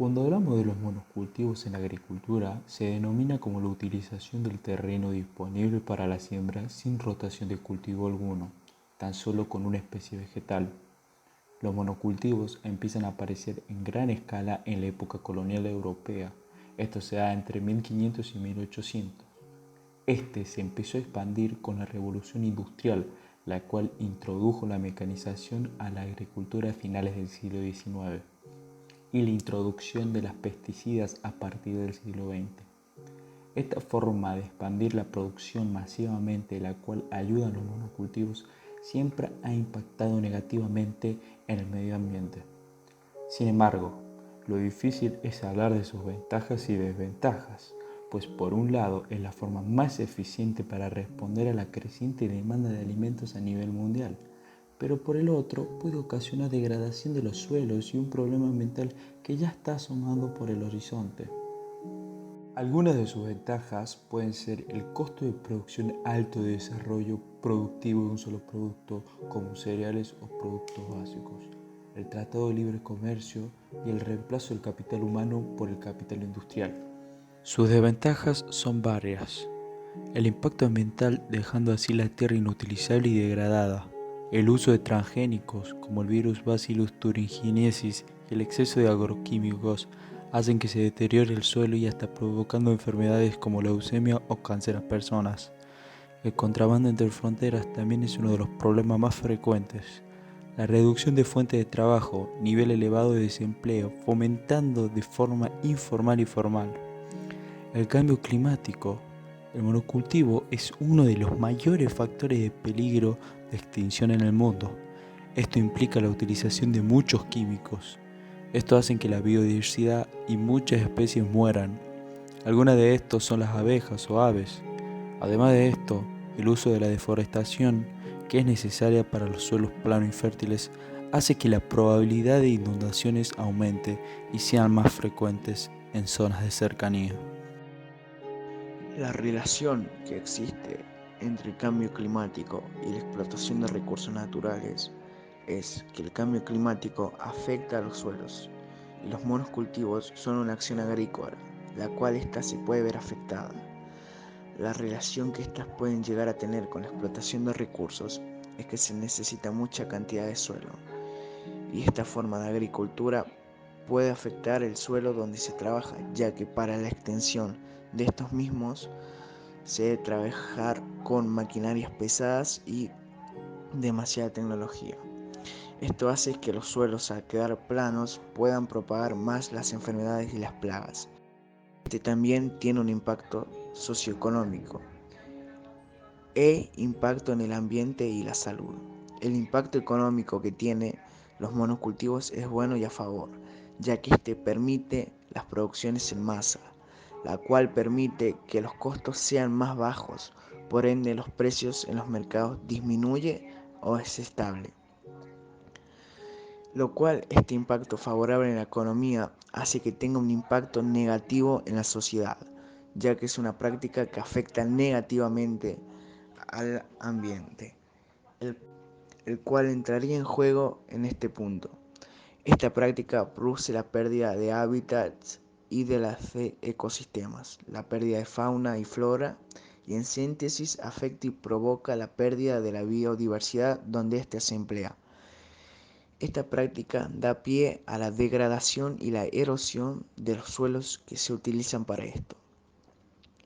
Cuando hablamos de los monocultivos en la agricultura, se denomina como la utilización del terreno disponible para la siembra sin rotación de cultivo alguno, tan solo con una especie vegetal. Los monocultivos empiezan a aparecer en gran escala en la época colonial europea. Esto se da entre 1500 y 1800. Este se empezó a expandir con la revolución industrial, la cual introdujo la mecanización a la agricultura a finales del siglo XIX y la introducción de las pesticidas a partir del siglo XX. Esta forma de expandir la producción masivamente, la cual ayuda a los monocultivos, siempre ha impactado negativamente en el medio ambiente. Sin embargo, lo difícil es hablar de sus ventajas y desventajas, pues por un lado es la forma más eficiente para responder a la creciente demanda de alimentos a nivel mundial, pero por el otro puede ocasionar degradación de los suelos y un problema ambiental que ya está asomando por el horizonte. Algunas de sus ventajas pueden ser el costo de producción alto de desarrollo productivo de un solo producto, como cereales o productos básicos, el Tratado de Libre Comercio y el reemplazo del capital humano por el capital industrial. Sus desventajas son varias. El impacto ambiental, dejando así la tierra inutilizable y degradada. El uso de transgénicos, como el virus Bacillus thuringiensis y el exceso de agroquímicos, hacen que se deteriore el suelo y hasta provocando enfermedades como leucemia o cáncer a personas. El contrabando entre fronteras también es uno de los problemas más frecuentes. La reducción de fuentes de trabajo, nivel elevado de desempleo, fomentando de forma informal y formal. El cambio climático. El monocultivo es uno de los mayores factores de peligro de extinción en el mundo. Esto implica la utilización de muchos químicos. Esto hace que la biodiversidad y muchas especies mueran. Algunas de estos son las abejas o aves. Además de esto, el uso de la deforestación, que es necesaria para los suelos planos y fértiles, hace que la probabilidad de inundaciones aumente y sean más frecuentes en zonas de cercanía. La relación que existe entre el cambio climático y la explotación de recursos naturales es que el cambio climático afecta a los suelos y los monocultivos son una acción agrícola, la cual ésta se puede ver afectada. La relación que éstas pueden llegar a tener con la explotación de recursos es que se necesita mucha cantidad de suelo y esta forma de agricultura puede afectar el suelo donde se trabaja, ya que para la extensión de estos mismos se debe trabajar con maquinarias pesadas y demasiada tecnología. Esto hace que los suelos al quedar planos puedan propagar más las enfermedades y las plagas. Este también tiene un impacto socioeconómico e impacto en el ambiente y la salud. El impacto económico que tiene los monocultivos es bueno y a favor, ya que este permite las producciones en masa, la cual permite que los costos sean más bajos, por ende los precios en los mercados disminuye o es estable. Lo cual este impacto favorable en la economía hace que tenga un impacto negativo en la sociedad, ya que es una práctica que afecta negativamente al ambiente, el, el cual entraría en juego en este punto. Esta práctica produce la pérdida de hábitats y de los ecosistemas, la pérdida de fauna y flora, y en síntesis afecta y provoca la pérdida de la biodiversidad donde éste se emplea. Esta práctica da pie a la degradación y la erosión de los suelos que se utilizan para esto.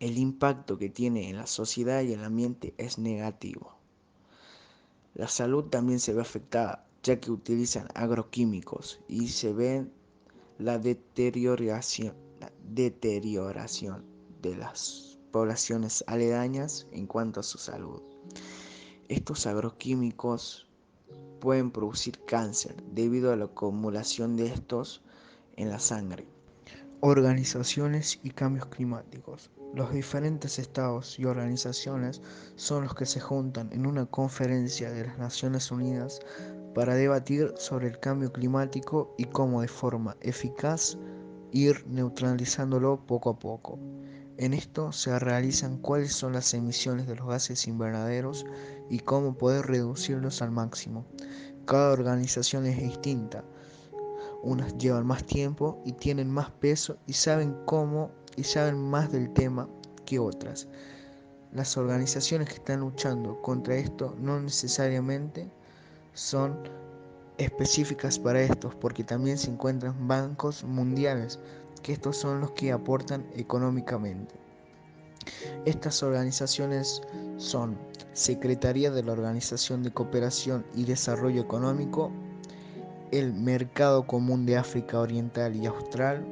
El impacto que tiene en la sociedad y en el ambiente es negativo. La salud también se ve afectada, ya que utilizan agroquímicos y se ve la deterioración de las poblaciones aledañas en cuanto a su salud. Estos agroquímicos pueden producir cáncer debido a la acumulación de estos en la sangre. Organizaciones y cambios climáticos. Los diferentes estados y organizaciones son los que se juntan en una conferencia de las Naciones Unidas para debatir sobre el cambio climático y cómo de forma eficaz ir neutralizándolo poco a poco. En esto se realizan cuáles son las emisiones de los gases invernaderos y cómo poder reducirlos al máximo. Cada organización es distinta. unas llevan más tiempo y tienen más peso y saben cómo y saben más del tema que otras. Las organizaciones que están luchando contra esto no necesariamente son específicas para estos, porque también se encuentran bancos mundiales, que estos son los que aportan económicamente. Estas organizaciones son Secretaría de la Organización de Cooperación y Desarrollo Económico, el Mercado Común de África Oriental y Austral,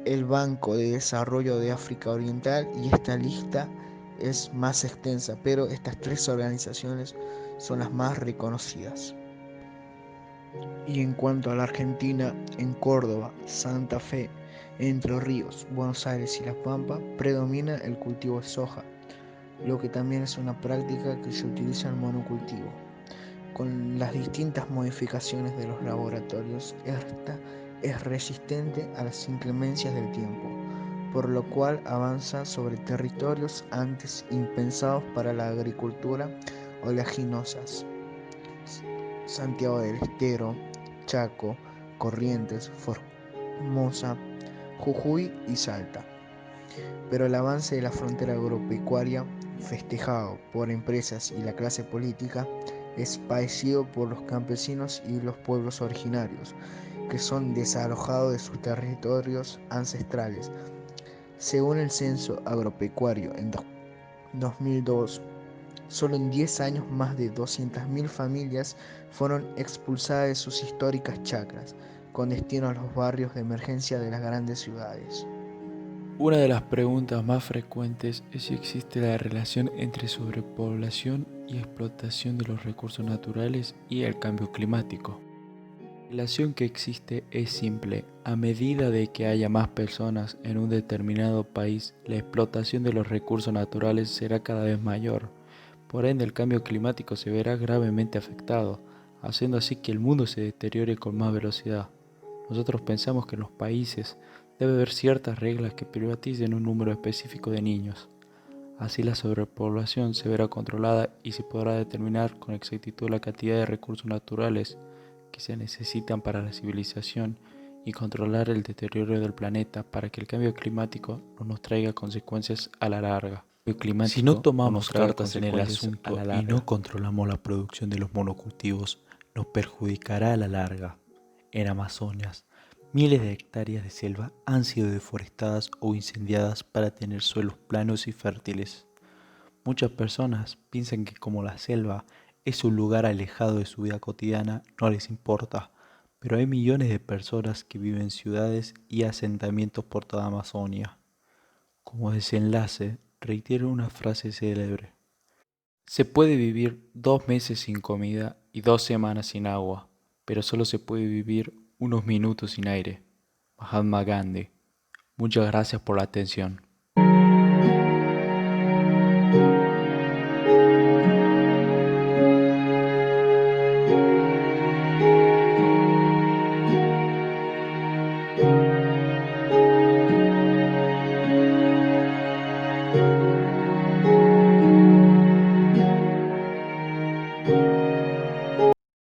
el Banco de Desarrollo de África Oriental, y esta lista es más extensa, pero estas tres organizaciones son las más reconocidas. Y en cuanto a la Argentina, en Córdoba, Santa Fe, Entre Ríos, Buenos Aires y La Pampa predomina el cultivo de soja, lo que también es una práctica que se utiliza en monocultivo. Con las distintas modificaciones de los laboratorios, esta es resistente a las inclemencias del tiempo, por lo cual avanza sobre territorios antes impensados para la agricultura oleaginosas. Santiago del Estero, Chaco, Corrientes, Formosa, Jujuy y Salta. Pero el avance de la frontera agropecuaria, festejado por empresas y la clase política, es padecido por los campesinos y los pueblos originarios, que son desalojados de sus territorios ancestrales. Según el censo agropecuario en 2002, solo en 10 años más de 200.000 familias fueron expulsadas de sus históricas chacras, con destino a los barrios de emergencia de las grandes ciudades. Una de las preguntas más frecuentes es si existe la relación entre sobrepoblación y explotación de los recursos naturales y el cambio climático. La relación que existe es simple. A medida de que haya más personas en un determinado país, la explotación de los recursos naturales será cada vez mayor. Por ende, el cambio climático se verá gravemente afectado, haciendo así que el mundo se deteriore con más velocidad. Nosotros pensamos que en los países debe haber ciertas reglas que privaticen un número específico de niños. Así la sobrepoblación se verá controlada y se podrá determinar con exactitud la cantidad de recursos naturales que se necesitan para la civilización y controlar el deterioro del planeta para que el cambio climático no nos traiga consecuencias a la larga. Si no tomamos cartas en el asunto y no controlamos la producción de los monocultivos, nos perjudicará a la larga. En Amazonas, miles de hectáreas de selva han sido deforestadas o incendiadas para tener suelos planos y fértiles. Muchas personas piensan que como la selva es un lugar alejado de su vida cotidiana, no les importa, pero hay millones de personas que viven en ciudades y asentamientos por toda Amazonia. Como desenlace, reitero una frase célebre. Se puede vivir 2 meses sin comida y 2 semanas sin agua, pero solo se puede vivir unos minutos sin aire. Mahatma Gandhi. Muchas gracias por la atención.